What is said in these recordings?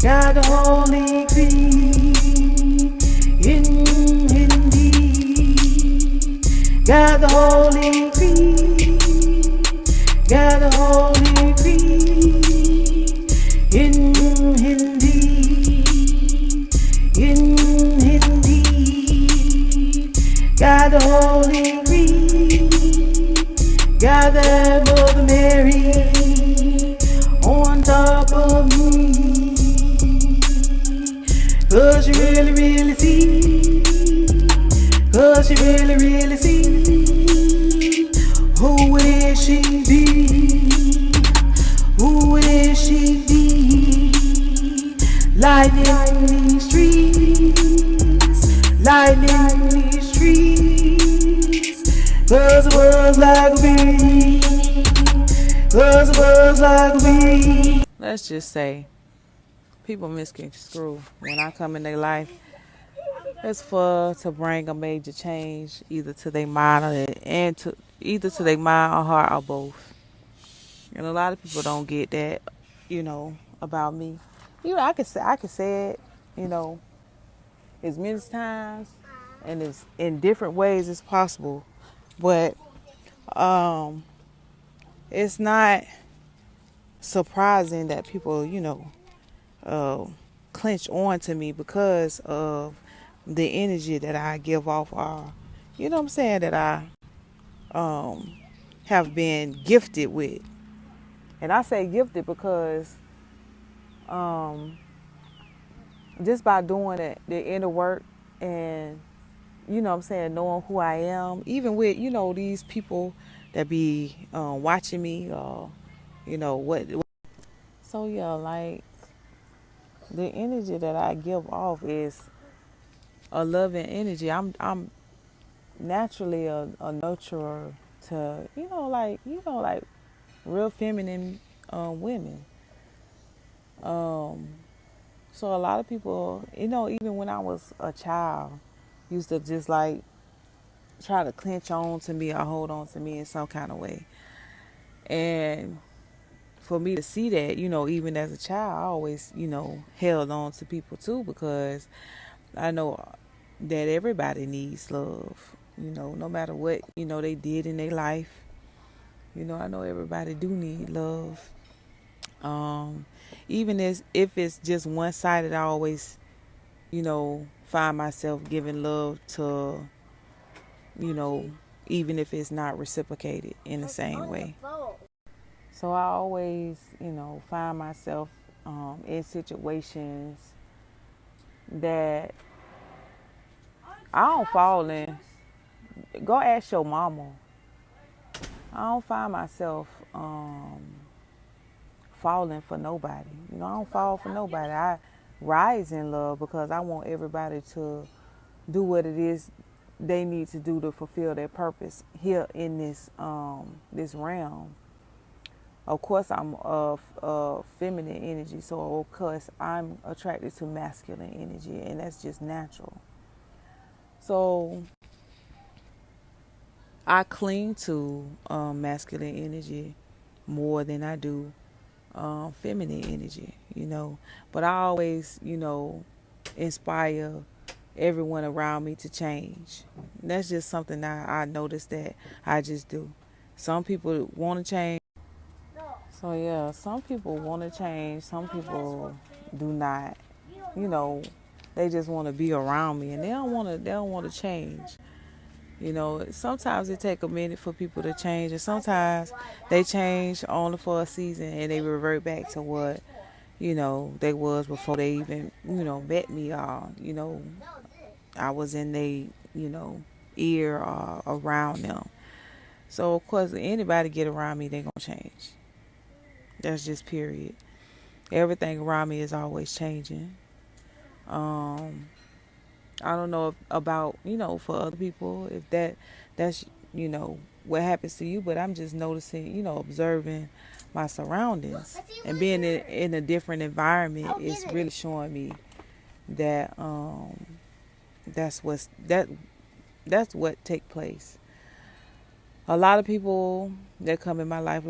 got the Holy Creed in Hindi, got the Holy Creed, got the Holy Creed in Hindi, in Hindi, got the Holy Creed, got the Mother Mary on top of me. 'Cause you really, really see, 'cause you really, really see who would is she be, who would is she be, lightning these streets, lightning these streets, 'cause the world's like me, 'cause the world's like me. Let's just say people misconstrue when I come in their life. It's to bring a major change, either to their mind either to their mind or heart or both. And a lot of people don't get that, about me. I could say it, as many times and as in different ways as possible, but it's not surprising that people, clench on to me because of the energy that I give off, or what I'm saying, that I have been gifted with. And I say gifted because just by doing the inner work and what I'm saying, knowing who I am, even with these people that be watching me, or what. So yeah, like, the energy that I give off is a loving energy. I'm naturally a nurturer to like real feminine women. So a lot of people, even when I was a child, used to just like try to clench on to me or hold on to me in some kind of way. And for me to see that, even as a child, I always, held on to people too, because I know that everybody needs love, no matter what, they did in their life. I know everybody do need love. Even if it's just one-sided, I always, find myself giving love to, even if it's not reciprocated in the same way. So I always, find myself in situations that I don't fall in. Go ask your mama. I don't find myself falling for nobody. I don't fall for nobody. I rise in love because I want everybody to do what it is they need to do to fulfill their purpose here in this realm. Of course, I'm of feminine energy, so of course I'm attracted to masculine energy, and that's just natural. So I cling to masculine energy more than I do feminine energy, But I always, inspire everyone around me to change. And that's just something that I noticed that I just do. Some people want to change. So yeah, some people want to change. Some people do not. They just want to be around me, and they don't want to. They don't want to change. Sometimes it take a minute for people to change, and sometimes they change only for a season and they revert back to what they was before they even met me, or I was in they ear or around them. So of course, anybody get around me, they gonna change. That's just period. Everything around me is always changing. I don't know about, for other people, if that's, what happens to you, but I'm just noticing, observing my surroundings and being in a different environment is really showing me that that's what take place. A lot of people that come in my life,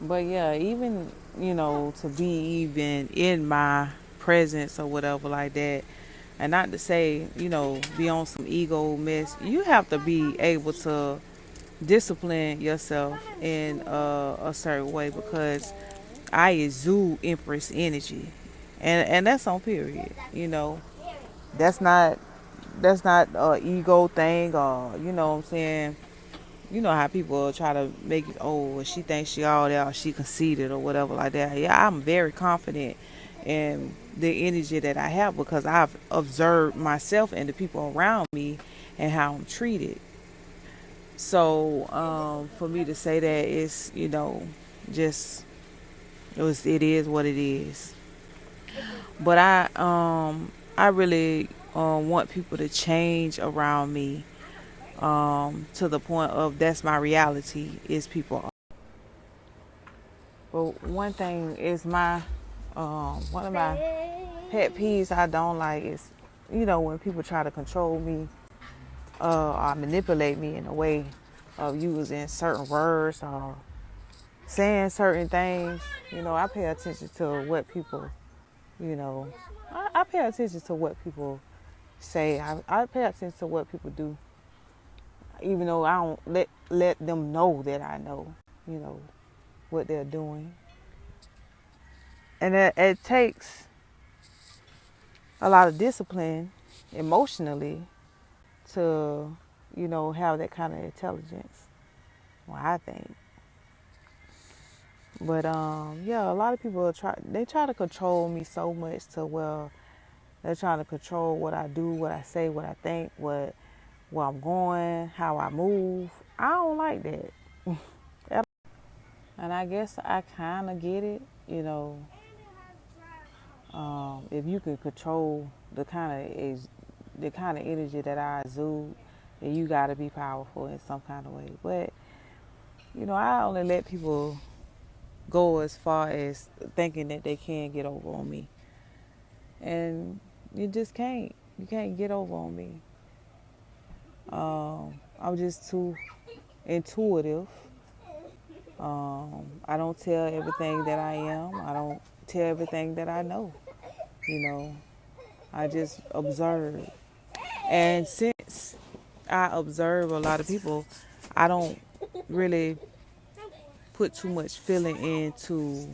But yeah, even, to be even in my presence or whatever like that, and not to say, be on some ego mess, you have to be able to discipline yourself in a certain way because I exude Empress energy. And that's on period. That's not that's not a ego thing, or what I'm saying. You know how people try to make it, oh, well, she thinks she all that, or she conceited or whatever like that. Yeah, I'm very confident in the energy that I have because I've observed myself and the people around me and how I'm treated. So for me to say that it's, just it is what it is. But I really want people to change around me, to the point of that's my reality is people. But one thing is one of my pet peeves I don't like is, when people try to control me, or manipulate me in a way of using certain words or saying certain things. I pay attention to what people, you know, I pay attention to what people say. I pay attention to what people do, even though I don't let them know that I know, you know, what they're doing. And it takes a lot of discipline emotionally to, have that kind of intelligence. Well, I think. But yeah, a lot of people try to control me so much to where they're trying to control what I do, what I say, what I think, where I'm going, how I move. I don't like that. And I guess I kind of get it, if you can control the kind of energy that I exude, then you got to be powerful in some kind of way. But I only let people go as far as thinking that they can get over on me, and you just can't. You can't get over on me. I'm just too intuitive. I don't tell everything that I am. I don't tell everything that I know. You know, I just observe. And since I observe a lot of people, I don't really put too much feeling into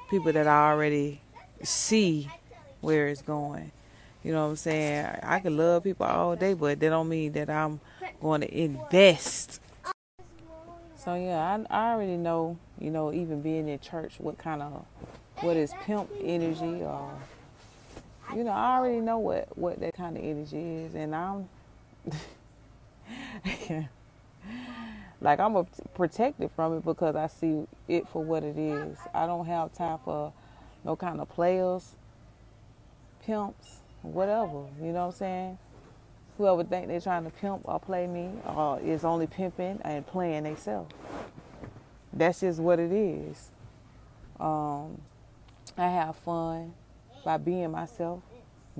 people that I already see where it's going. You know what I'm saying? I can love people all day, but that don't mean that I'm going to invest. So yeah, I already know, even being in church, what is pimp energy, or I already know what that kind of energy is, and I'm like protected from it because I see it for what it is. I don't have time for no kind of players, pimps, whatever. You know what I'm saying? Whoever think they're trying to pimp or play me, or is only pimping and playing themselves. That's just what it is. I have fun by being myself,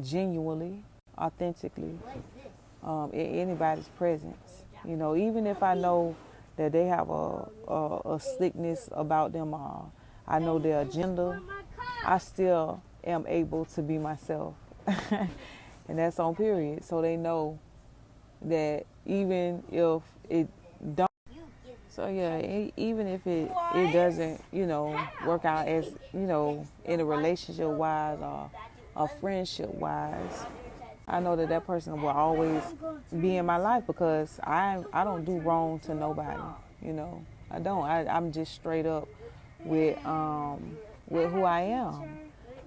genuinely, authentically, in anybody's presence. Even if I know that they have a slickness about them, or I know their agenda, I still am able to be myself. And that's on period. So they know that even if it don't. So yeah, even if it doesn't, work out as, in a relationship wise or a friendship wise, I know that person will always be in my life because I don't do wrong to nobody. I don't. I'm just straight up with who I am.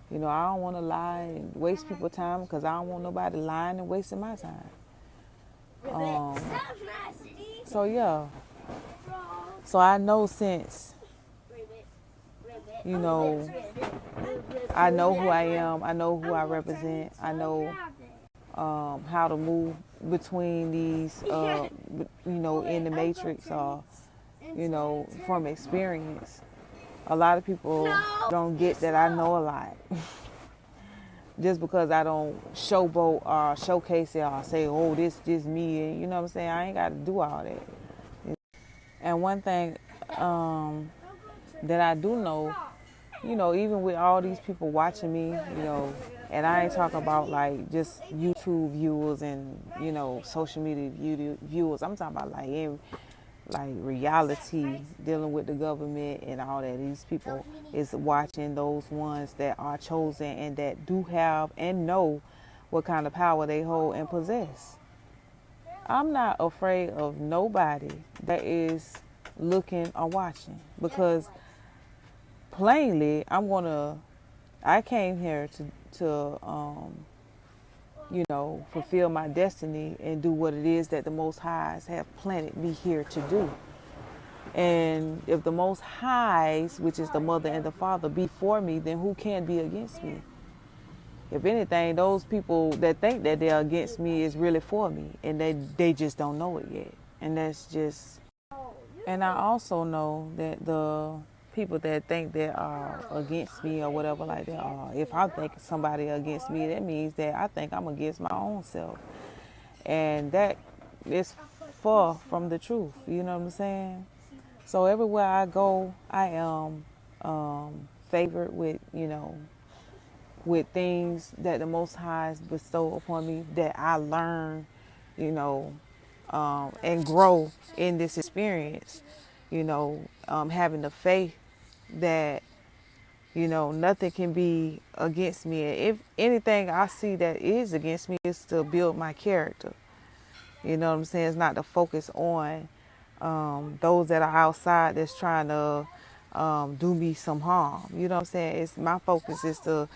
I don't want to lie and waste people's time because I don't want nobody lying and wasting my time. So yeah. So I know since, I know who I am. I know who I represent. I know how to move between these, in the matrix, or, from experience. A lot of people don't get that I know a lot. Just because I don't showboat or showcase it or say, oh, this me, you know what I'm saying? I ain't got to do all that. And one thing that I do know, even with all these people watching me, and I ain't talking about like just YouTube viewers and, social media viewers. I'm talking about like reality, dealing with the government and all that. These people is watching those ones that are chosen and that do have and know what kind of power they hold and possess. I'm not afraid of nobody that is looking or watching, because plainly I came here to fulfill my destiny and do what it is that the Most Highs have planted me here to do. And if the Most Highs, which is the mother and the father, be for me, then who can be against me? If anything, those people that think that they're against me is really for me, and they just don't know it yet. And that's just... And I also know that the people that think they are against me or whatever like that, if I think somebody against me, that means that I think I'm against my own self. And that is far from the truth, you know what I'm saying? So everywhere I go, I am favored with, with things that the Most High bestow upon me, that I learn, and grow in this experience, having the faith that, nothing can be against me. And if anything I see that is against me is to build my character. You know what I'm saying? It's not to focus on those that are outside that's trying to do me some harm. You know what I'm saying? It's my focus is to,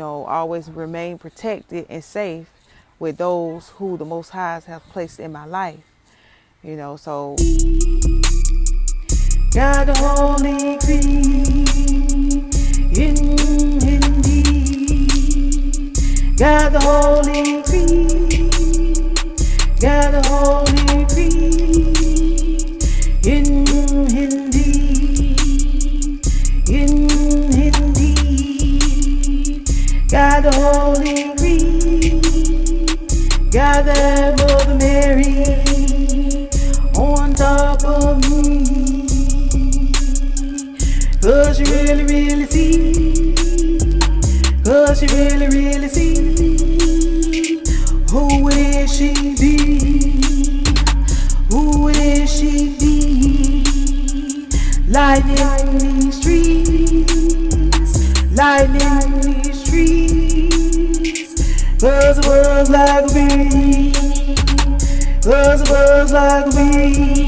always remain protected and safe with those who the Most Highs have placed in my life. So got the Holy Creed in thee. Got the Holy Creed. Got the Holy Creed in thee. In thee. Got the Holy Creed. Got that Mother Mary on top of me. 'Cause you really, really see. 'Cause you really, really see. Who is she be? Who is she be? Lightning these streets. Lightning these streets. 'Cause the world's like a bee. 'Cause the world's like a bee.